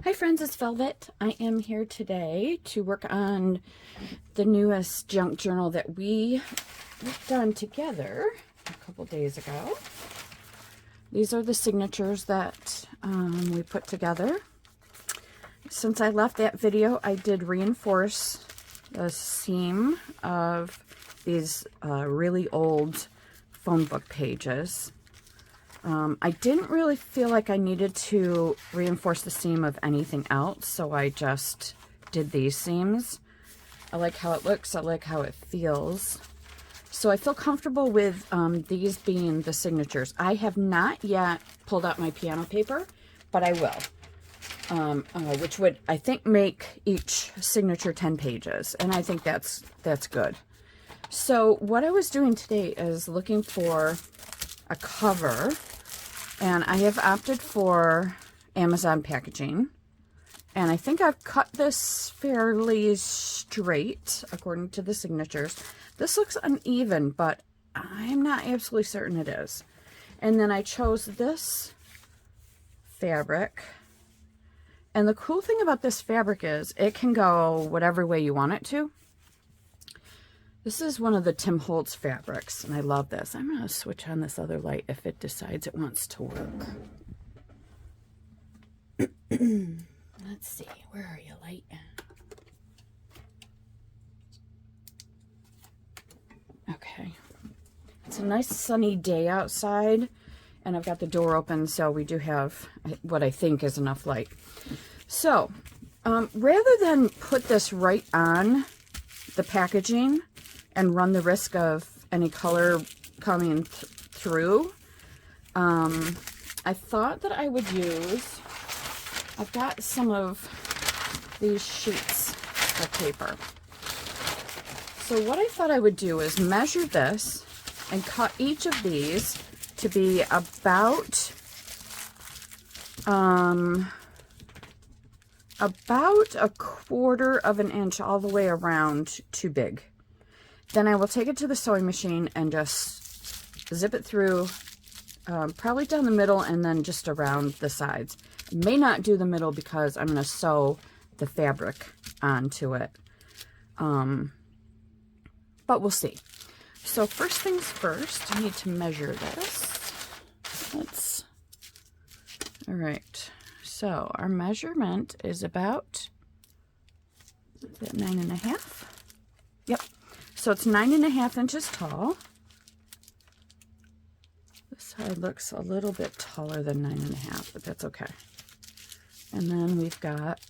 Hi friends, it's Velvet. I am here today to work on the newest junk journal that we worked on together a couple days ago. These are the signatures that we put together. Since I left that video, I did reinforce the seam of these really old phone book pages. I didn't really feel like I needed to reinforce the seam of anything else, so I just did these seams. I like how it looks, I like how it feels. So I feel comfortable with these being the signatures. I have not yet pulled out my piano paper, but I will, which would, I think, make each signature 10 pages, and I think that's good. So what I was doing today is looking for a cover, and I have opted for Amazon packaging, and I think I've cut this fairly straight according to the signatures. This looks uneven, but I'm not absolutely certain it is. And then I chose this fabric, and the cool thing about this fabric is it can go whatever way you want it to. This is one of the Tim Holtz fabrics, and I love this. I'm going to switch on this other light if it decides it wants to work. Let's see. Where are you, light? Okay. It's a nice sunny day outside, and I've got the door open, so we do have what I think is enough light. So, rather than put this right on the packaging and run the risk of any color coming through, I thought that I would use, I've got some of these sheets of paper. So what I thought I would do is measure this and cut each of these to be about a quarter of an inch all the way around too big. Then I will take it to the sewing machine and just zip it through, probably down the middle and then just around the sides. I may not do the middle because I'm going to sew the fabric onto it. But we'll see. So first things first, I need to measure this. All right. So our measurement is about, is that 9.5? Yep. So it's 9.5 inches tall. This side looks a little bit taller than 9.5, but that's okay. And then we've got,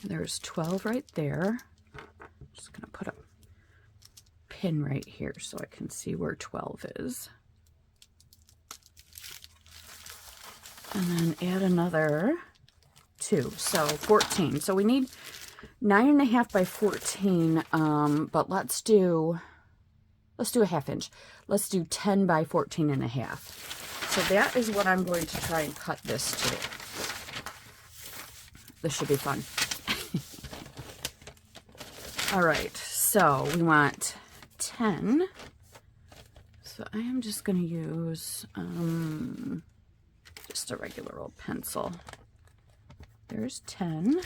there's 12 right there. I'm just going to put a pin right here so I can see where 12 is. And then add another 2, so 14. So we need 9.5 by 14, but let's do a half inch. Let's do 10 by 14.5. So that is what I'm going to try and cut this to. This should be fun. All right, so we want 10. So I am just going to use just a regular old pencil. There's 10.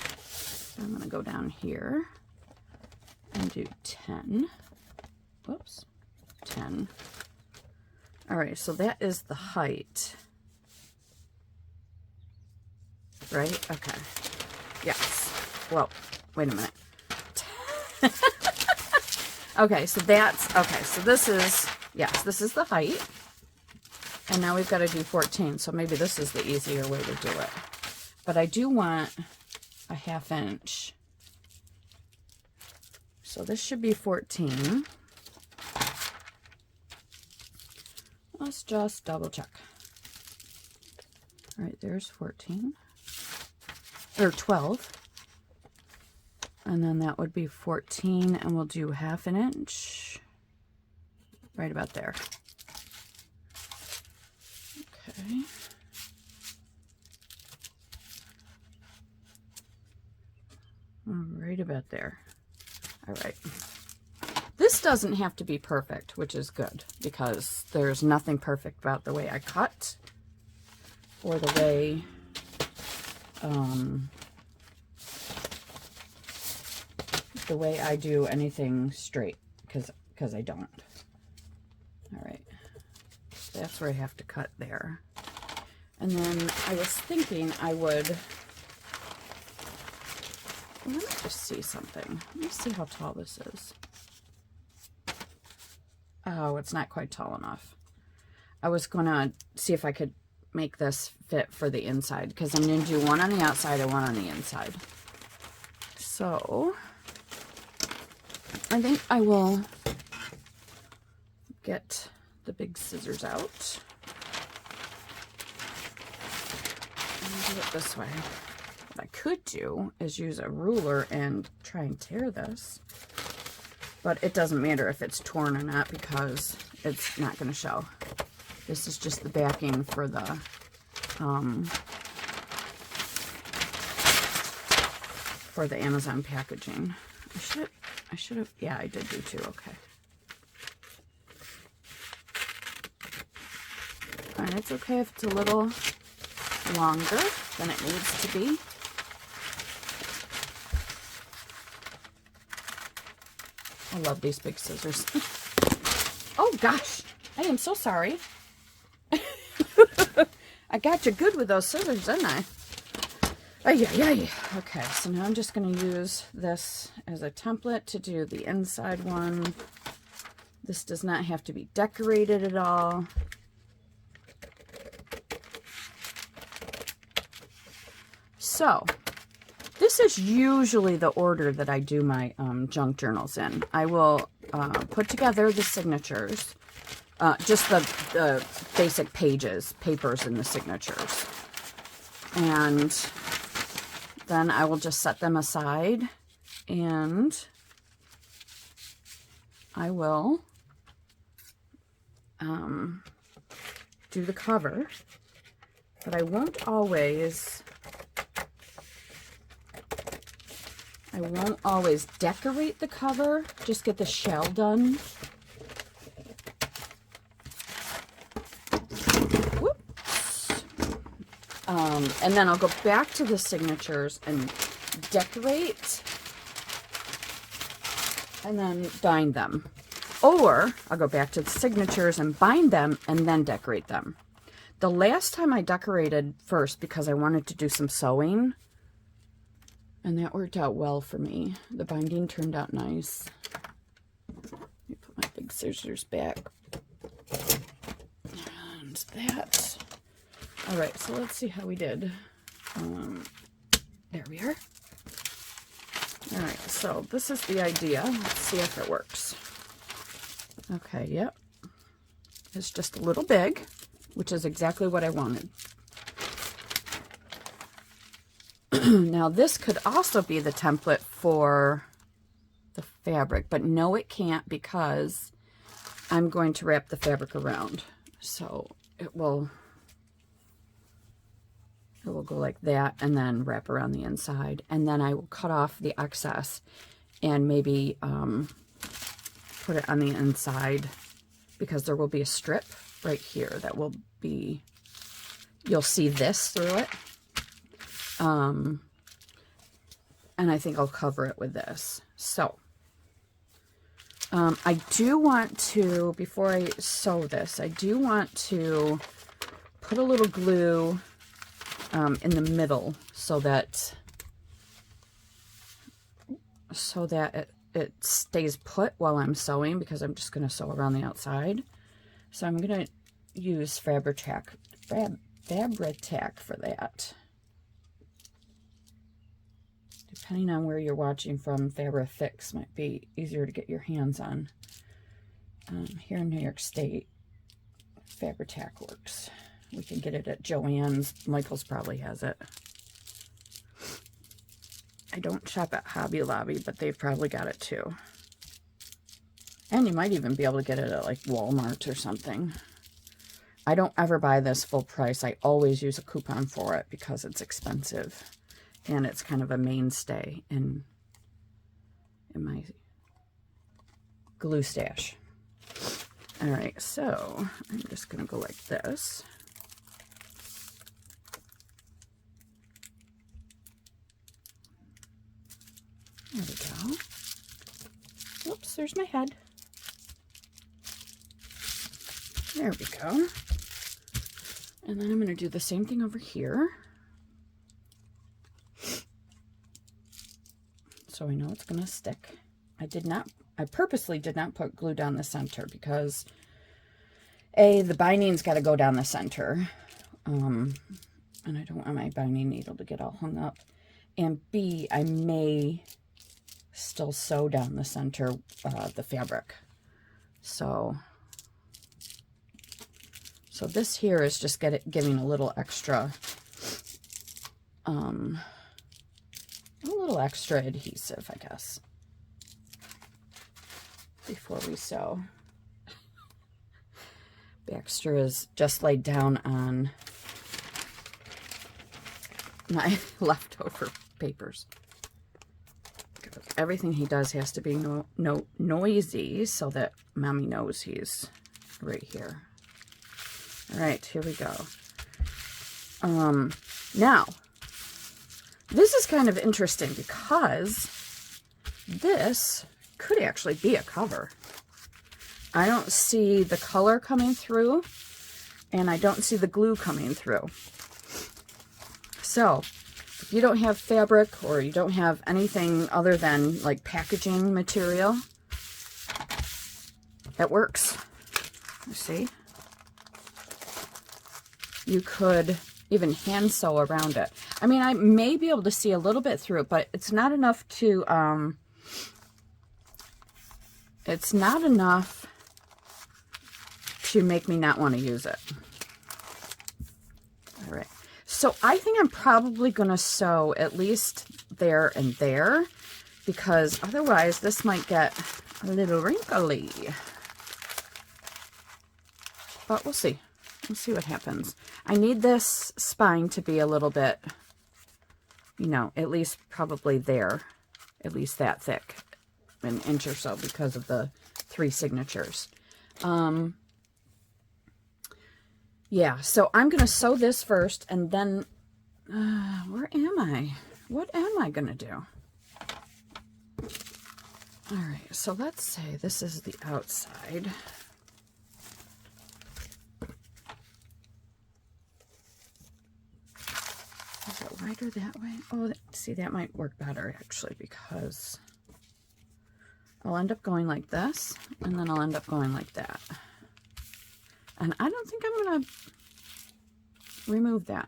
I'm going to go down here and do 10. Whoops, 10. All right, so that is the height. Right? Okay. Yes. Well, wait a minute. Okay, so that's, okay, so this is, yes, this is the height. And now we've got to do 14, so maybe this is the easier way to do it. But I do want a half inch. So this should be 14. Let's just double check. All right, there's 14. Or 12. And then that would be 14, and we'll do half an inch. Right about there. Okay. Right about there. All right. This doesn't have to be perfect, which is good, because there's nothing perfect about the way I cut or the way the way I do anything straight, because I don't. All right, that's where I have to cut there. And then I was thinking I would, let me just see something. Let me see how tall this is. Oh, it's not quite tall enough. I was gonna see if I could make this fit for the inside, because I'm gonna do one on the outside and one on the inside. So I think I will get the big scissors out and do it this way. What I could do is use a ruler and try and tear this, but it doesn't matter if it's torn or not because it's not going to show. This is just the backing for the Amazon packaging. I should have, yeah, I did do two, okay. And it's okay if it's a little longer than it needs to be. I love these big scissors. Oh gosh, I am so sorry. I got you good with those scissors, didn't I? Ay. Okay, so now I'm just going to use this as a template to do the inside one. This does not have to be decorated at all. So, this is usually the order that I do my junk journals in. I will put together the signatures, just the basic papers and the signatures. And then I will just set them aside, and I will do the cover, but I won't always decorate the cover, just get the shell done. And then I'll go back to the signatures and decorate and then bind them. Or I'll go back to the signatures and bind them and then decorate them. The last time I decorated first because I wanted to do some sewing, and that worked out well for me. The binding turned out nice. Let me put my big scissors back. And that. All right, so let's see how we did. There we are. All right, so this is the idea. Let's see if it works. Okay, yep. It's just a little big, which is exactly what I wanted. Now, this could also be the template for the fabric, but no, it can't, because I'm going to wrap the fabric around. So it will go like that and then wrap around the inside. And then I will cut off the excess and maybe put it on the inside, because there will be a strip right here that will be, you'll see this through it. And I think I'll cover it with this. So I do want to, before I sew this, I do want to put a little glue in the middle so that it stays put while I'm sewing, because I'm just going to sew around the outside. So I'm going to use Fabri-Tac for that. Depending on where you're watching from, Fabri-Fix might be easier to get your hands on. Here in New York State, Fabri-Tac works. We can get it at Joann's. Michael's probably has it. I don't shop at Hobby Lobby, but they've probably got it too. And you might even be able to get it at like Walmart or something. I don't ever buy this full price. I always use a coupon for it because it's expensive. And it's kind of a mainstay in my glue stash. All right, so I'm just going to go like this. There we go. Oops, there's my head. There we go. And then I'm going to do the same thing over here. So I know it's going to stick. I purposely did not put glue down the center because A, the binding's got to go down the center. And I don't want my binding needle to get all hung up. And B, I may still sew down the center, the fabric. So this here is just giving a little extra, adhesive, I guess, before we sew. Baxter is just laid down on my leftover papers. Everything he does has to be noisy so that Mommy knows he's right here. All right, here we go. Now, this is kind of interesting because this could actually be a cover. I don't see the color coming through, and I don't see the glue coming through. So, if you don't have fabric or you don't have anything other than like packaging material, it works. You see? You could even hand sew around it. I mean, I may be able to see a little bit through it, but it's not enough to, make me not want to use it. All right. So I think I'm probably going to sew at least there and there, because otherwise this might get a little wrinkly. But we'll see. We'll see what happens. I need this spine to be a little bit, you know, at least probably there, at least that thick, an inch or so, because of the 3 signatures. Yeah, so I'm going to sew this first, and then, where am I? What am I going to do? All right, so let's say this is the outside. Is it wider that way? Oh, see, that might work better, actually, because I'll end up going like this, and then I'll end up going like that. And I don't think I'm going to remove that.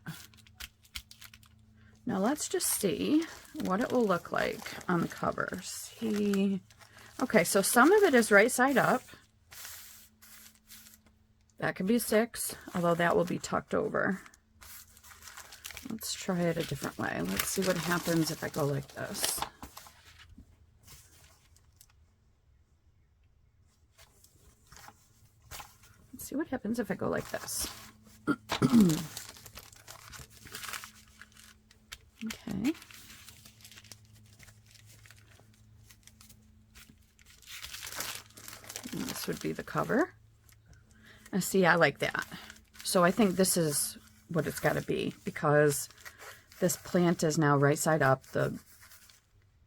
Now let's just see what it will look like on the cover. See, okay, so some of it is right side up. That could be 6, although that will be tucked over. Let's try it a different way. Let's see what happens if I go like this. See what happens if I go like this. Okay. And this would be the cover. And see, I like that. So I think this is what it's got to be, because this plant is now right side up. The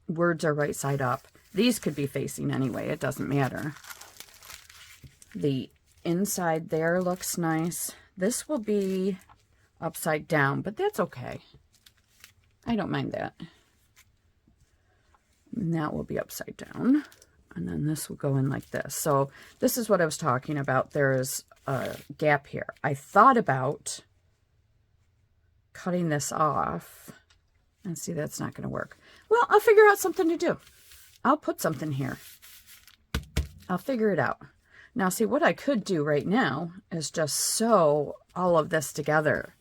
words are right side up. These could be facing anyway. It doesn't matter. The inside there looks nice. This will be upside down, but that's okay. I don't mind that. And that will be upside down. And then this will go in like this. So this is what I was talking about. There's a gap here. I thought about cutting this off. And see, that's not going to work. Well, I'll figure out something to do. I'll put something here. I'll figure it out. Now, see, what I could do right now is just sew all of this together.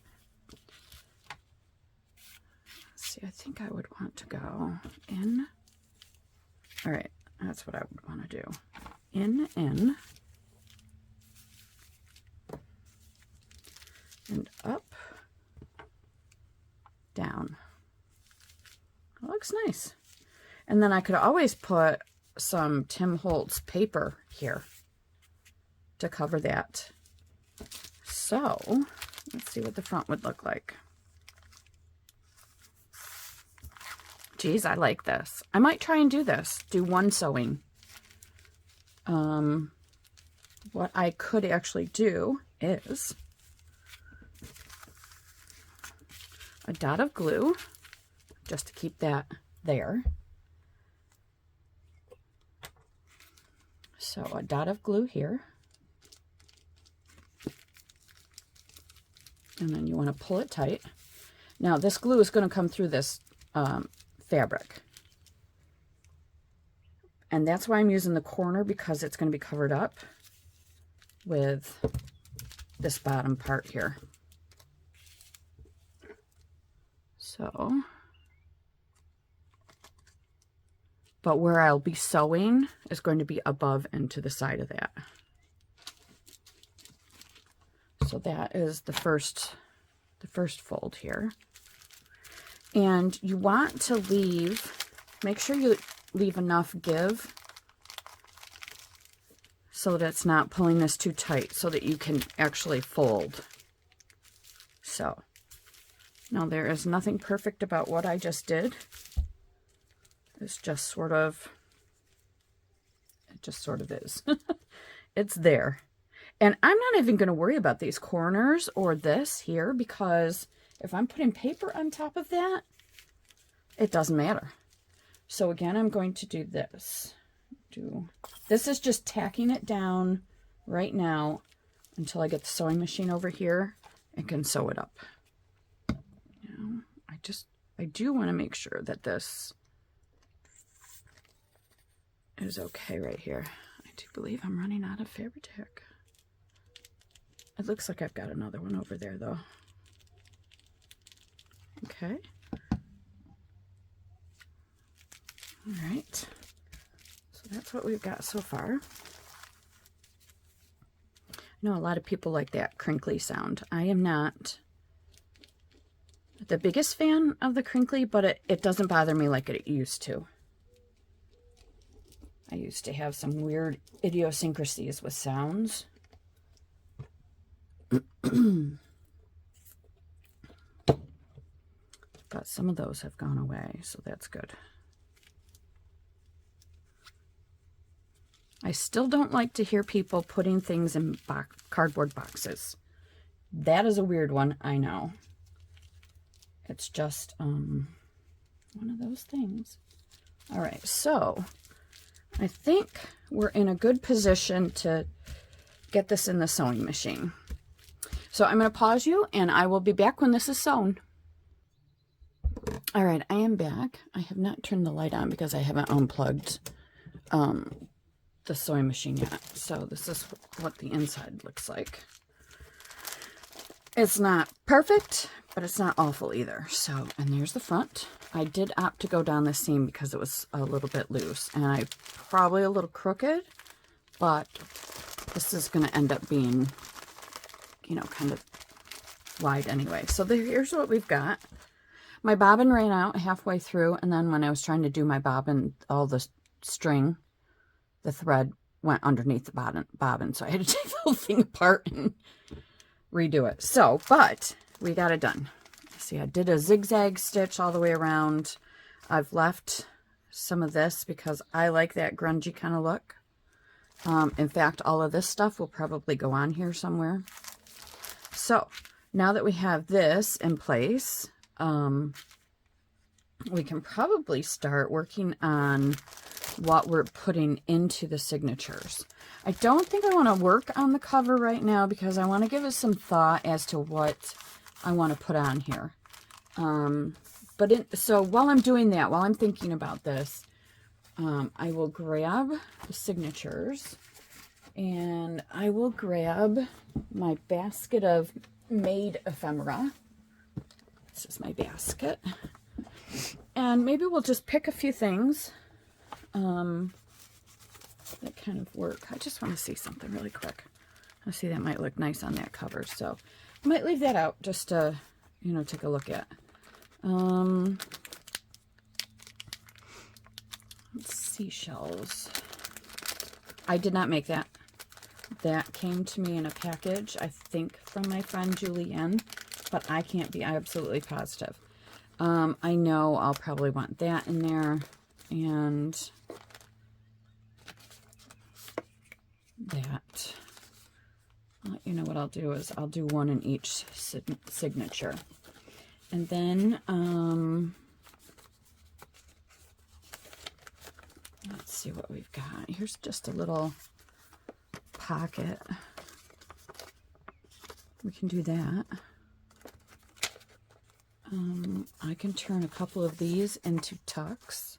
See, I think I would want to go in. All right, that's what I would want to do. In, and up, down. It looks nice. And then I could always put some Tim Holtz paper here to cover that. So let's see what the front would look like. Geez, I like this. I might try and do this. Do one sewing. What I could actually do is a dot of glue, just to keep that there. So a dot of glue here. And then you want to pull it tight. Now this glue is going to come through this fabric. And that's why I'm using the corner, because it's going to be covered up with this bottom part here. So, but where I'll be sewing is going to be above and to the side of that. So that is the first fold here. And you want to leave, make sure you leave enough give so that it's not pulling this too tight, so that you can actually fold. So now there is nothing perfect about what I just did. It's just sort of, it just sort of is. It's there. And I'm not even going to worry about these corners or this here, because if I'm putting paper on top of that, it doesn't matter. So again, I'm going to do this. This is just tacking it down right now until I get the sewing machine over here and can sew it up. Now, I do want to make sure that this is okay right here. I do believe I'm running out of Fabri-Tac. It looks like I've got another one over there though. Okay. All right. So that's what we've got so far. I know a lot of people like that crinkly sound. I am not the biggest fan of the crinkly, but it doesn't bother me like it used to. I used to have some weird idiosyncrasies with sounds. But some of those have gone away, so that's good. I still don't like to hear people putting things in cardboard boxes. That is a weird one, I know. It's just one of those things. All right, so I think we're in a good position to get this in the sewing machine. So I'm going to pause you, and I will be back when this is sewn. All right, I am back. I have not turned the light on because I haven't unplugged the sewing machine yet. So this is what the inside looks like. It's not perfect, but it's not awful either. So, and there's the front. I did opt to go down the seam because it was a little bit loose, and I probably a little crooked, but this is going to end up being, you know, kind of wide anyway. So here's what we've got. My bobbin ran out halfway through, and then when I was trying to do my bobbin, all the string, the thread went underneath the bobbin, so I had to take the whole thing apart and redo it. So, but we got it done. See, I did a zigzag stitch all the way around. I've left some of this because I like that grungy kind of look. In fact, all of this stuff will probably go on here somewhere. So now that we have this in place, we can probably start working on what we're putting into the signatures. I don't think I want to work on the cover right now because I want to give it some thought as to what I want to put on here. So while I'm doing that, while I'm thinking about this, I will grab the signatures, and I will grab my basket of made ephemera. This is my basket. And maybe we'll just pick a few things that kind of work. I just want to see something really quick. I see that might look nice on that cover, so I might leave that out just to, you know, take a look at. Seashells. I did not make that. That came to me in a package, I think from my friend Julienne, but I can't be absolutely positive. I know I'll probably want that in there, and that. You know what I'll do is I'll do one in each signature. And then, let's see what we've got. Here's just a little pocket. We can do that. I can turn a couple of these into tucks.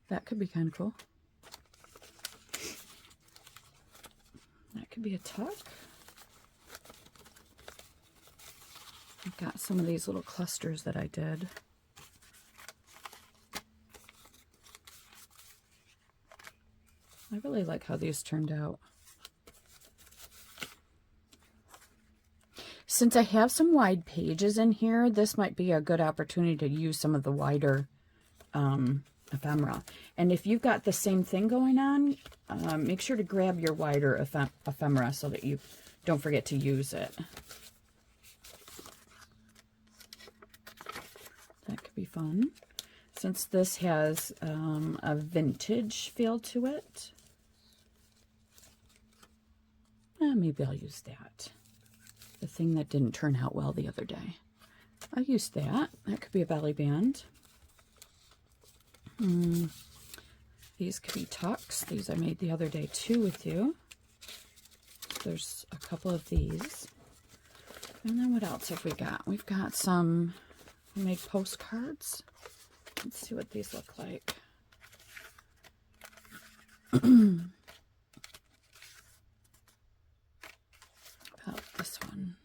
That could be kind of cool. That could be a tuck. I've got some of these little clusters that I did. I really like how these turned out. Since I have some wide pages in here, this might be a good opportunity to use some of the wider ephemera. And if you've got the same thing going on, make sure to grab your wider ephemera so that you don't forget to use it. That could be fun. Since this has a vintage feel to it, maybe I'll use that. The thing that didn't turn out well the other day. I used that. That could be a belly band. These could be tucks. These I made the other day too with you. There's a couple of these. And then what else have we got? We've got some homemade postcards. Let's see what these look like. About this one.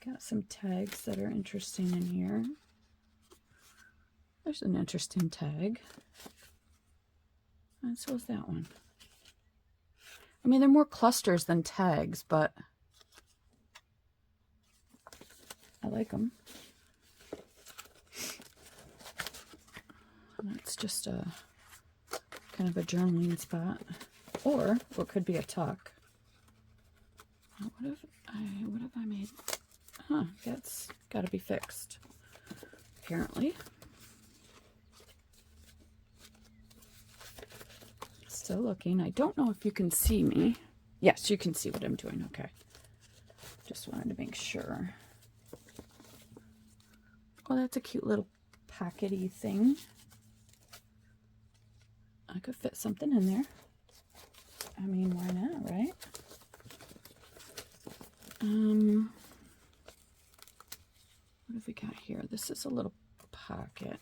Got some tags that are interesting in here. There's an interesting tag. And so is that one. I mean, they're more clusters than tags, but I like them. That's just a kind of a journaling spot, or what could be a tuck. What have I made? Huh, that's got to be fixed, apparently. Still looking. I don't know if you can see me. Yes, you can see what I'm doing. Okay. Just wanted to make sure. Oh, that's a cute little pockety thing. I could fit something in there. I mean, why not, right? What have we got here? This is a little pocket.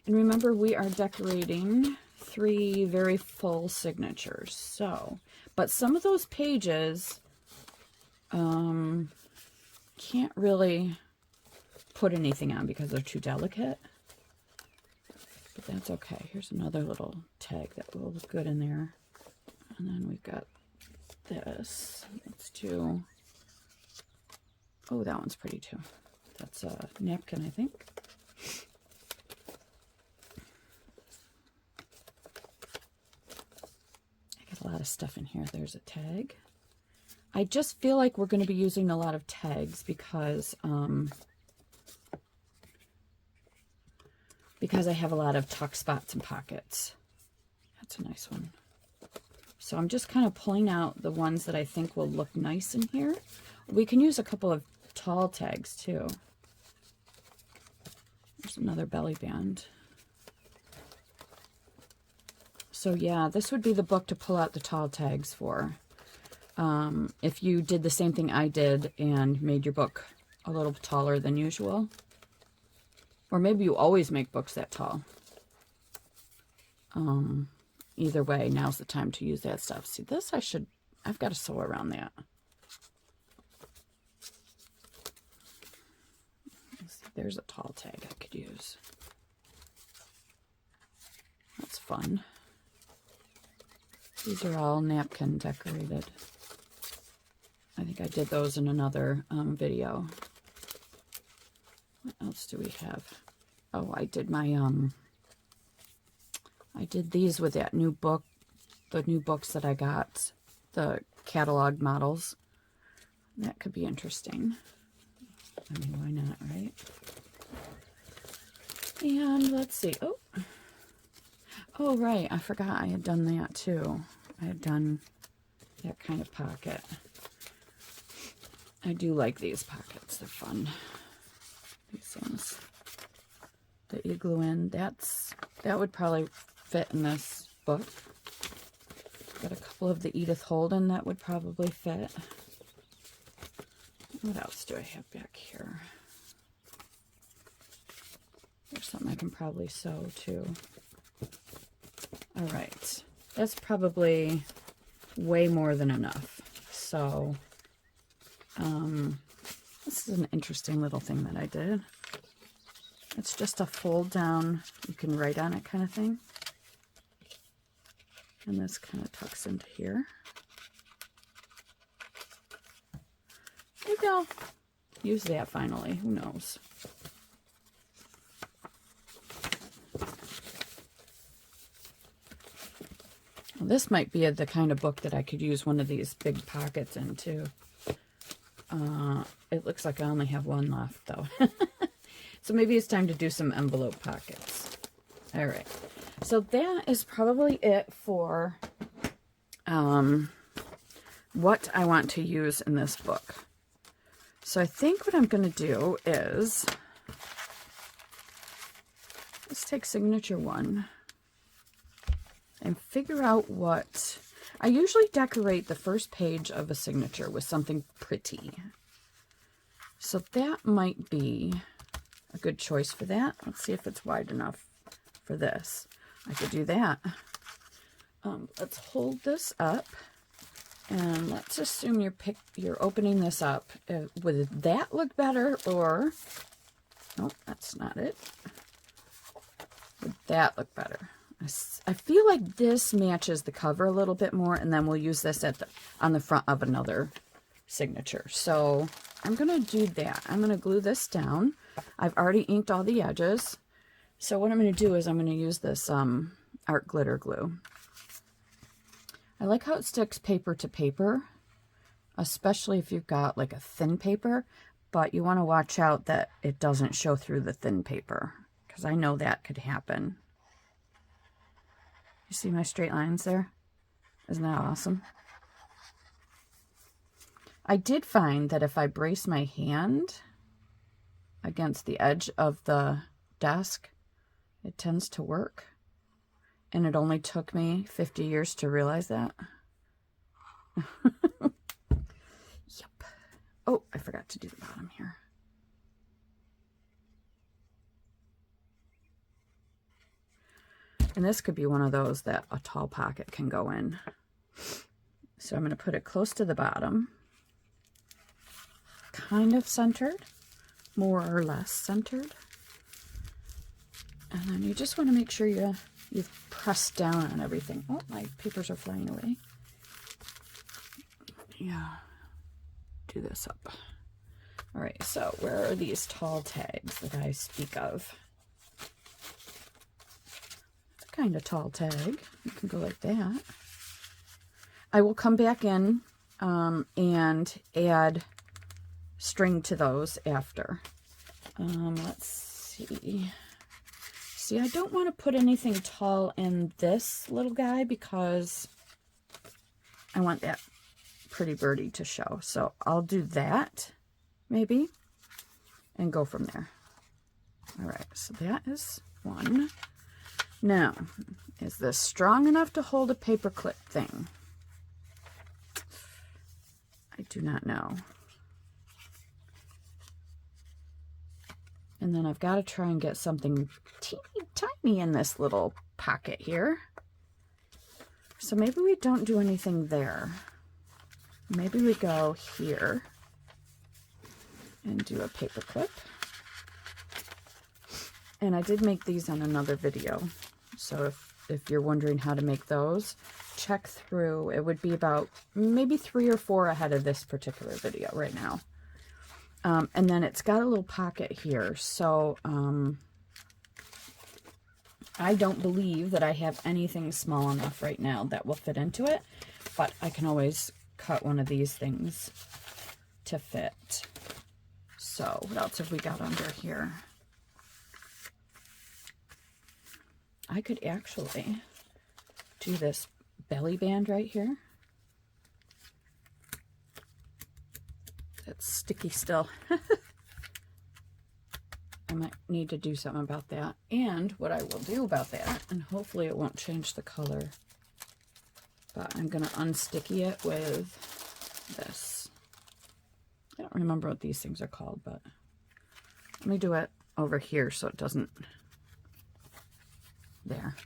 And remember, we are decorating 3 very full signatures. So, but some of those pages can't really put anything on because they're too delicate. But that's okay. Here's another little tag that will look good in there. And then we've got this. Let's do... Oh, that one's pretty too. That's a napkin, I think. I got a lot of stuff in here. There's a tag. I just feel like we're going to be using a lot of tags because I have a lot of tuck spots and pockets. That's a nice one. So I'm just kind of pulling out the ones that I think will look nice in here. We can use a couple of tall tags too. There's another belly band. So yeah, this would be the book to pull out the tall tags for. If you did the same thing I did and made your book a little taller than usual. Or maybe you always make books that tall. Either way, now's the time to use that stuff. See, this I've got to sew around that. There's a tall tag I could use. That's fun. These are all napkin decorated. I think I did those in another video. What else do we have? Oh, I did my I did these with that new book, the new books that I got, the catalog models. That could be interesting. I mean, why not, right? And let's see. Oh, right. I forgot I had done that too. I had done that kind of pocket. I do like these pockets. They're fun. These things that you glue in. That would probably fit in this book. Got a couple of the Edith Holden that would probably fit. What else do I have back here? There's something I can probably sew too. All right. That's probably way more than enough. So, this is an interesting little thing that I did. It's just a fold down, you can write on it kind of thing. And this kind of tucks into here. Maybe I'll use that finally, who knows. Well, this might be the kind of book that I could use one of these big pockets in too. It looks like I only have one left though. So maybe it's time to do some envelope pockets. All right. So that is probably it for what I want to use in this book. So I think what I'm going to do is, let's take signature 1 and figure out what, I usually decorate the first page of a signature with something pretty. So that might be a good choice for that. Let's see if it's wide enough for this. I could do that. Let's hold this up, and let's assume you're opening this up. Would that look better, or nope, that's not it. Would that look better? I feel like this matches the cover a little bit more, and then we'll use this on the front of another signature. So I'm gonna do that. I'm gonna glue this down. I've already inked all the edges. So what I'm going to do is I'm going to use this art glitter glue. I like how it sticks paper to paper, especially if you've got like a thin paper, but you want to watch out that it doesn't show through the thin paper, because I know that could happen. You see my straight lines there? Isn't that awesome? I did find that if I brace my hand against the edge of the desk, it tends to work. And it only took me 50 years to realize that. Yep. Oh, I forgot to do the bottom here. And this could be one of those that a tall pocket can go in. So I'm going to put it close to the bottom. Kind of centered. More or less centered. And then you just want to make sure you've pressed down on everything. Oh, my papers are flying away. Yeah. Do this up. All right, so where are these tall tags that I speak of? It's a kind of tall tag. You can go like that. I will come back in and add string to those after. Let's see. See, I don't want to put anything tall in this little guy because I want that pretty birdie to show. So I'll do that, maybe, and go from there. All right, so that is one. Now, is this strong enough to hold a paper clip thing? I do not know. And then I've got to try and get something teeny tiny in this little pocket here. So maybe we don't do anything there. Maybe we go here and do a paper clip. And I did make these on another video. So if you're wondering how to make those, check through. It would be about maybe 3 or 4 ahead of this particular video right now. And then it's got a little pocket here. So I don't believe that I have anything small enough right now that will fit into it, but I can always cut one of these things to fit. So what else have we got under here? I could actually do this belly band right here. It's sticky still. I might need to do something about that. And what I will do about that, and hopefully it won't change the color, but I'm going to unsticky it with this. I don't remember what these things are called, but let me do it over here so it doesn't, there.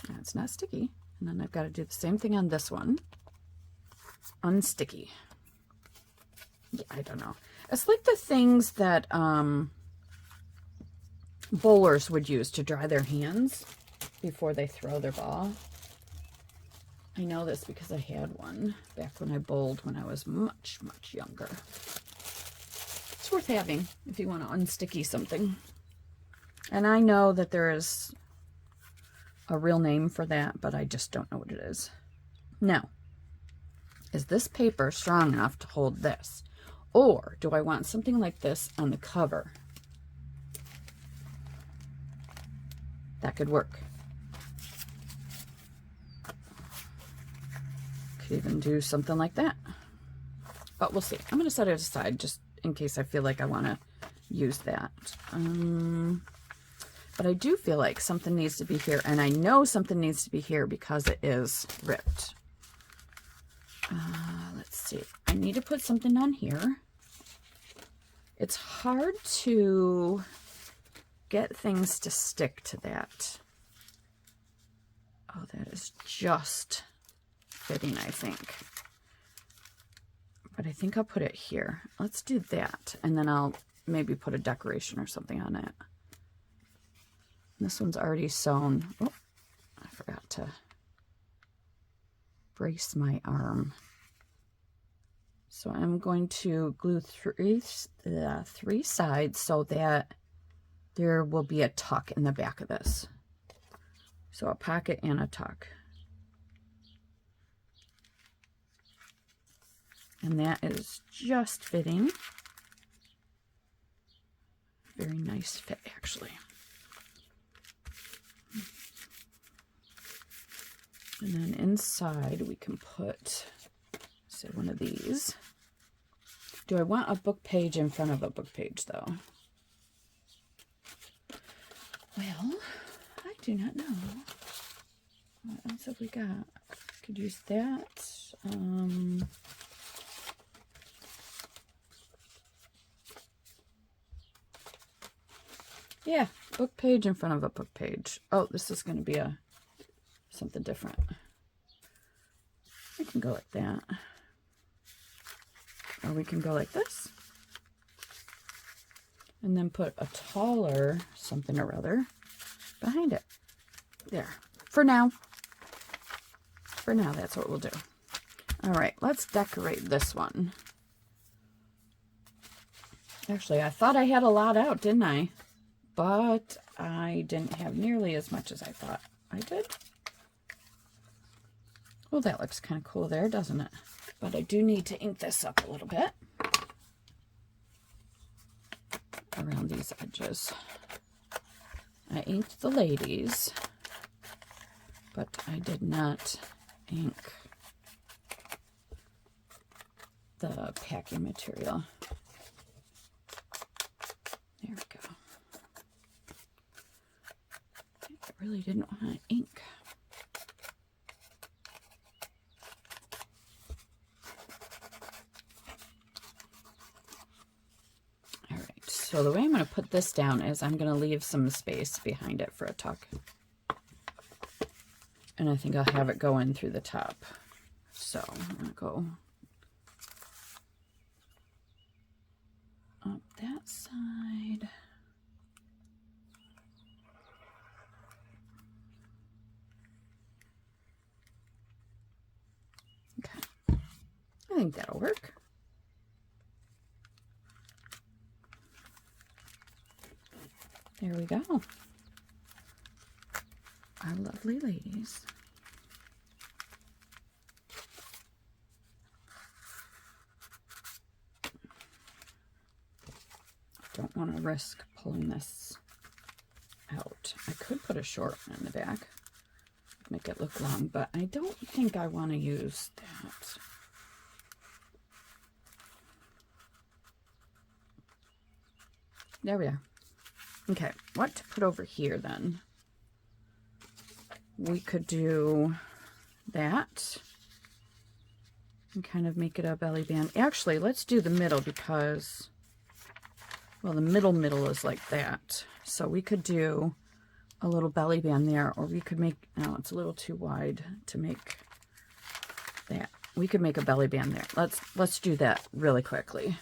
And it's not sticky. And then I've got to do the same thing on this one. Unsticky. Yeah, I don't know. It's like the things that bowlers would use to dry their hands before they throw their ball. I know this because I had one back when I bowled when I was much, much younger. It's worth having if you want to unsticky something. And I know that there is a real name for that, but I just don't know what it is. Now, is this paper strong enough to hold this? Or do I want something like this on the cover? That could work. Could even do something like that. But we'll see. I'm going to set it aside just in case I feel like I want to use that. But I do feel like something needs to be here. And I know something needs to be here because it is ripped. Let's see. I need to put something on here. It's hard to get things to stick to that. Oh, that is just fitting, I think. But I think I'll put it here. Let's do that. And then I'll maybe put a decoration or something on it. This one's already sewn. Oh, I forgot to brace my arm. So I'm going to glue three sides so that there will be a tuck in the back of this. So a pocket and a tuck. And that is just fitting. Very nice fit, actually. And then inside we can put, say, one of these. Do I want a book page in front of a book page, though? Well, I do not know. What else have we got? Could use that. Yeah, book page in front of a book page. Oh, this is going to be something different. We can go like that. Or we can go like this. And then put a taller something or other behind it. There. For now. For now, that's what we'll do. All right, let's decorate this one. Actually, I thought I had a lot out, didn't I? But I didn't have nearly as much as I thought I did. Well, that looks kind of cool there, doesn't it? But I do need to ink this up a little bit around these edges. I inked the ladies, but I did not ink the packing material. There we go. I really didn't want to ink. All right, so the way I'm going to put this down is I'm going to leave some space behind it for a tuck. And I think I'll have it go in through the top. So I'm going to go up that side. Okay. I think that'll work. There we go. our lovely ladies. Don't want to risk pulling this out. I could put a short one in the back, make it look long, but I don't think I want to use that. There we are. Okay, what to put over here then? We could do that and kind of make it a belly band. Actually, let's do the middle because, well, the middle is like that. So we could do a little belly band there, or we could make, no, it's a little too wide to make that. We could make a belly band there. Let's do that really quickly,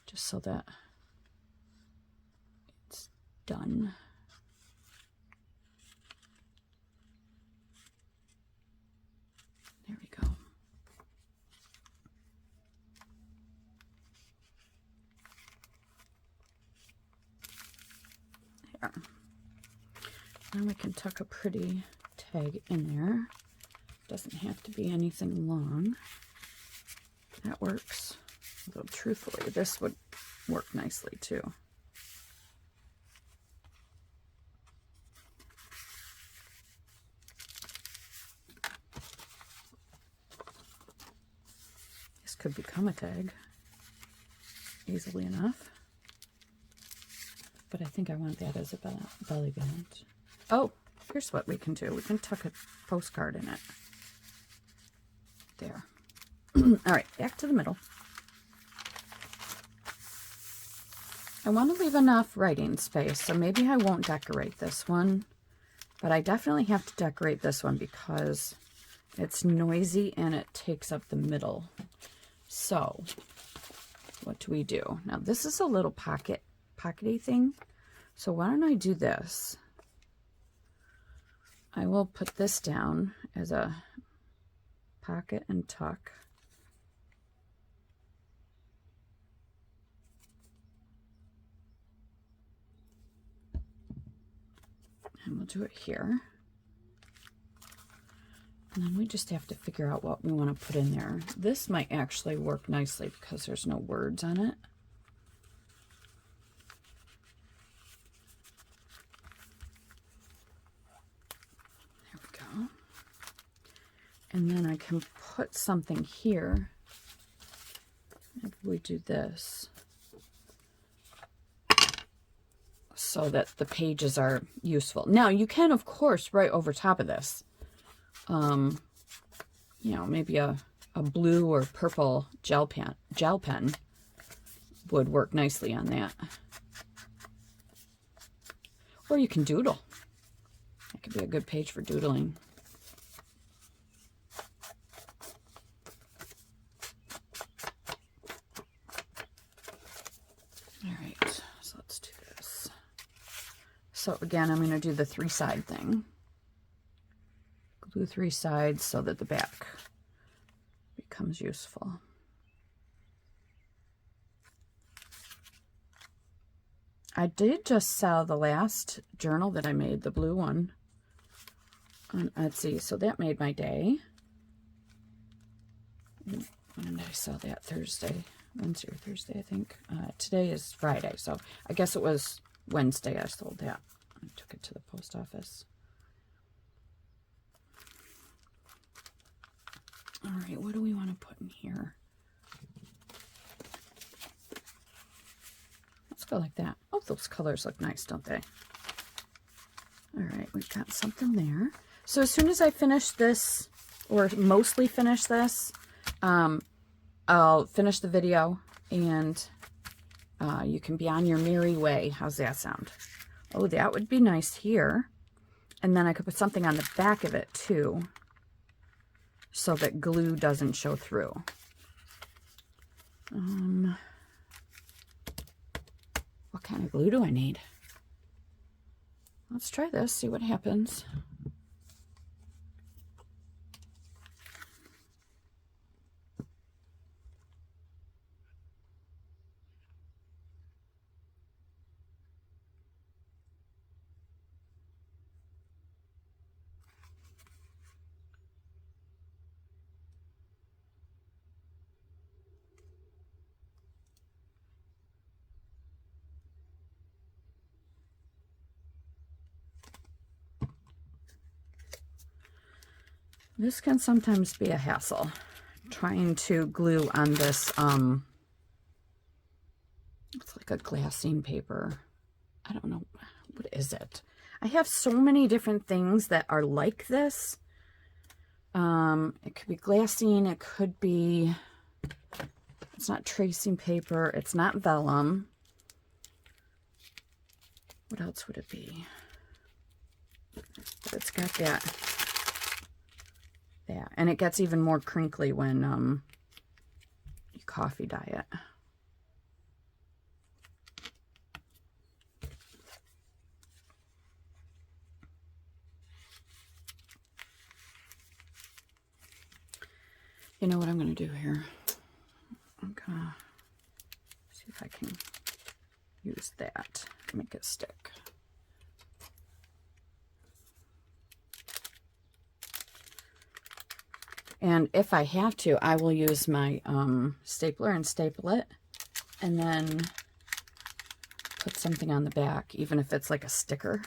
just so that it's done. There we go. There. Now we can tuck a pretty tag in there. Doesn't have to be anything long. That works. Although truthfully, this would work nicely too. This could become a tag easily enough. But I think I want that as a belly band. Oh, here's what we can do. We can tuck a postcard in it. There. All right, back to the middle. I want to leave enough writing space, so maybe I won't decorate this one. But I definitely have to decorate this one because it's noisy and it takes up the middle. So, what do we do? Now, this is a little pockety thing. So why don't I do this? I will put this down as a pocket and tuck. And we'll do it here. And then we just have to figure out what we want to put in there. This might actually work nicely because there's no words on it. There we go. And then I can put something here. Maybe we do this so that the pages are useful. Now you can, of course, write over top of this. You know, maybe a blue or purple gel pen would work nicely on that. Or you can doodle. That could be a good page for doodling. All right, so let's do this. So again, I'm going to do the 3-side thing. Glue 3 sides so that the back becomes useful. I did just sell the last journal that I made, the blue one, on Etsy, so that made my day. When did I sell that? Thursday, Wednesday or Thursday, I think. Today is Friday, so I guess it was Wednesday I sold that. I took it to the post office. All right, what do we want to put in here? Let's go like that. Oh, those colors look nice, don't they? All right, we've got something there. So as soon as I finish this, or mostly finish this, I'll finish the video and you can be on your merry way. How's that sound? Oh, that would be nice here. And then I could put something on the back of it too, so that glue doesn't show through. What kind of glue do I need? Let's try this, see what happens. This can sometimes be a hassle, trying to glue on this, it's like a glassine paper. I don't know, what is it? I have so many different things that are like this. It could be glassine, it could be, it's not tracing paper, it's not vellum. What else would it be? But it's got that, and it gets even more crinkly when you coffee dye it. You know what I'm going to do here? I'm going to see if I can use that to make it stick. And if I have to, I will use my stapler and staple it, and then put something on the back, even if it's like a sticker.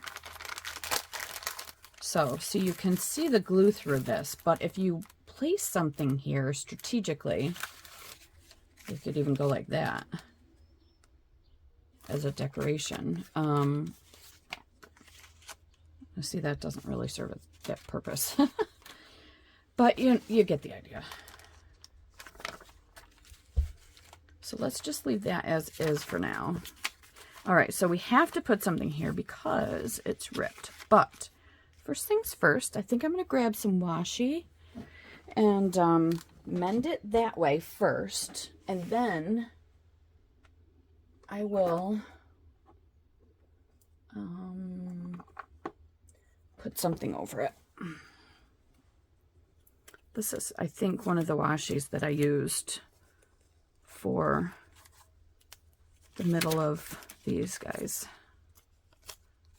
So you can see the glue through this, but if you place something here strategically, you could even go like that as a decoration. See, that doesn't really serve that purpose. But you get the idea. So let's just leave that as is for now. All right, so we have to put something here because it's ripped. But first things first, I think I'm going to grab some washi and mend it that way first. And then I will put something over it. This is, I think, one of the washis that I used for the middle of these guys.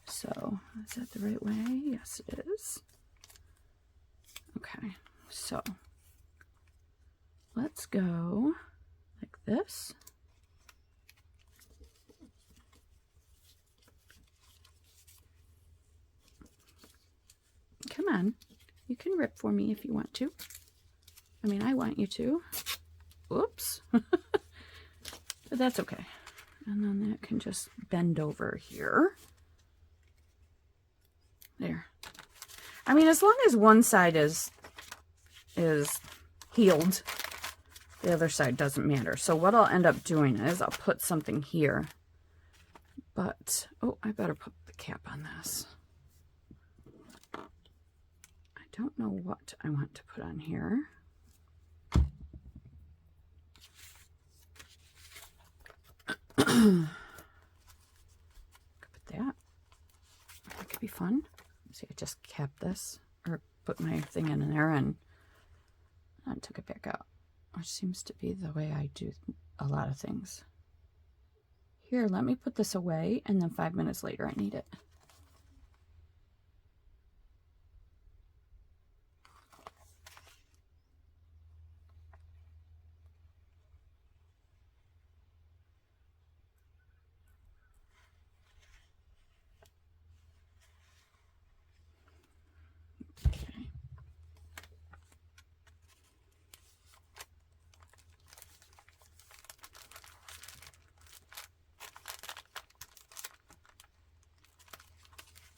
So, is that the right way? Yes, it is. Okay, so let's go like this. Come on. You can rip for me if you want to. I mean, I want you to. Oops. But that's okay. And then that can just bend over here. There. I mean, as long as one side is healed, the other side doesn't matter. So what I'll end up doing is I'll put something here. But, oh, I better put the cap on this. I don't know what I want to put on here. Could put that. That could be fun. See, I just capped this, or put my thing in there and took it back out, which seems to be the way I do a lot of things. Here, let me put this away, and then 5 minutes later I need it.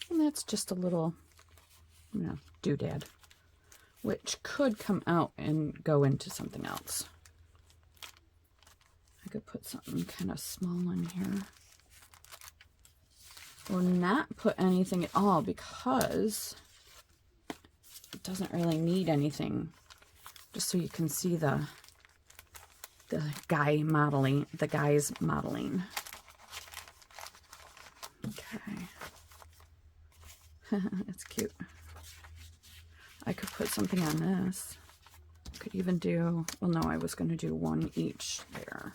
And that's just a little, doodad, which could come out and go into something else. I could put something kind of small in here. Or not put anything at all because it doesn't really need anything. Just so you can see the guy's modeling. Okay. That's cute. I could put something on this. Could even do, well, no, I was going to do one each there.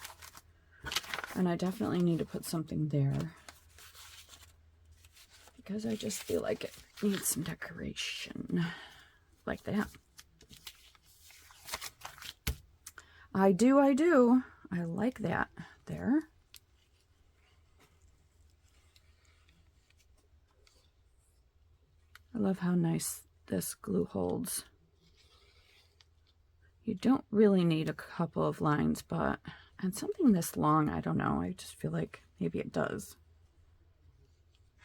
And I definitely need to put something there, because I just feel like it needs some decoration. Like that. I do. I like that there. I love how nice this glue holds. You don't really need a couple of lines, but on something this long, I don't know. I just feel like maybe it does.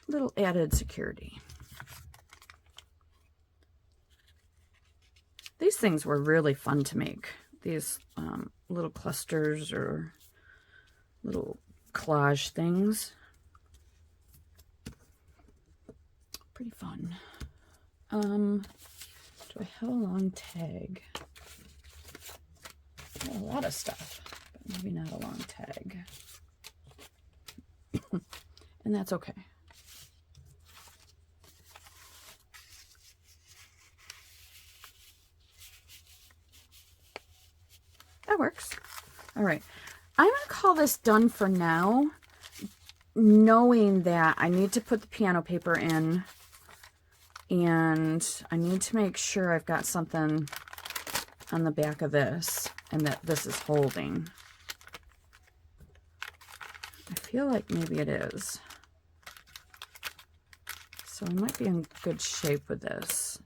Little added security. These things were really fun to make. These little clusters or little collage things. Pretty fun. Do I have a long tag? I have a lot of stuff, but maybe not a long tag. And that's okay. That works. All right. I'm going to call this done for now, knowing that I need to put the piano paper in, and I need to make sure I've got something on the back of this and that this is holding. I feel like maybe it is. So I might be in good shape with this.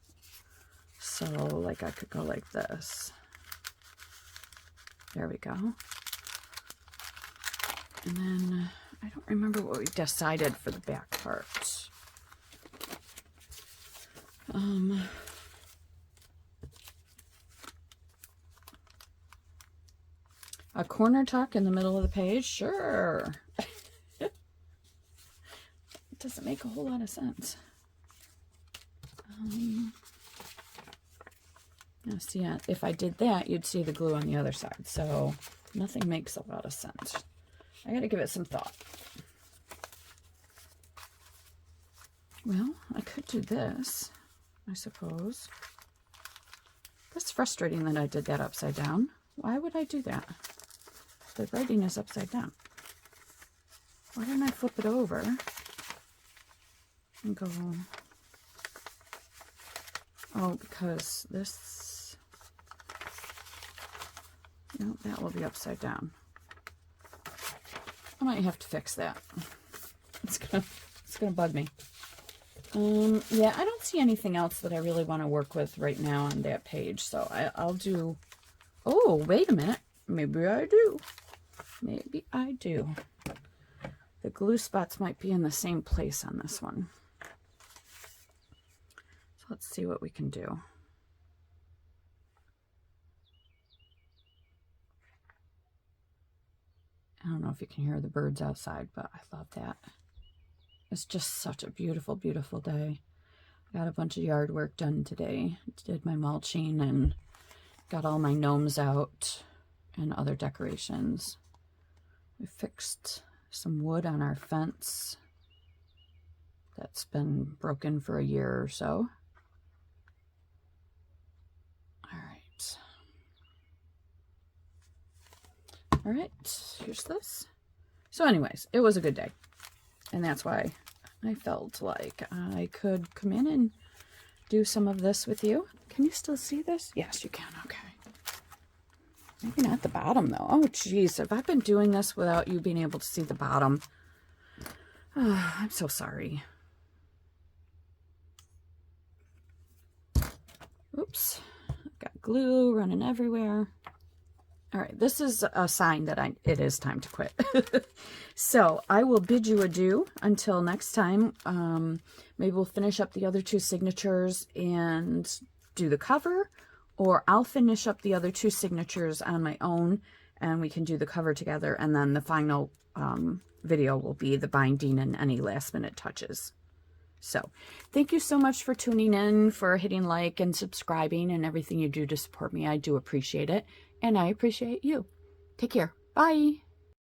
So like I could go like this. There we go. And then I don't remember what we decided for the back part. A corner tuck in the middle of the page? Sure. It doesn't make a whole lot of sense. Now see, if I did that, you'd see the glue on the other side. So nothing makes a lot of sense. I got to give it some thought. Well, I could do this, I suppose. That's frustrating that I did that upside down. Why would I do that? The writing is upside down. Why didn't I flip it over and go... Oh, because this... No, that will be upside down. I might have to fix that. It's gonna bug me. Yeah, I don't see anything else that I really want to work with right now on that page, so I'll do... Oh, wait a minute. Maybe I do. Maybe I do. The glue spots might be in the same place on this one. So let's see what we can do. I don't know if you can hear the birds outside, but I love that. It's just such a beautiful, beautiful day. I got a bunch of yard work done today. Did my mulching and got all my gnomes out and other decorations. We fixed some wood on our fence that's been broken for a year or so. All right, here's this. So anyways, it was a good day. And that's why I felt like I could come in and do some of this with you. Can you still see this? Yes, you can. Okay. Maybe not the bottom, though. Oh, geez. Have I been doing this without you being able to see the bottom? Oh, I'm so sorry. Oops. I've got glue running everywhere. All right, this is a sign that it is time to quit. So I will bid you adieu until next time. Maybe we'll finish up the other two signatures and do the cover, or I'll finish up the other two signatures on my own and we can do the cover together. And then the final video will be the binding and any last minute touches. So thank you so much for tuning in, for hitting like and subscribing and everything you do to support me. I do appreciate it. And I appreciate you. Take care. Bye.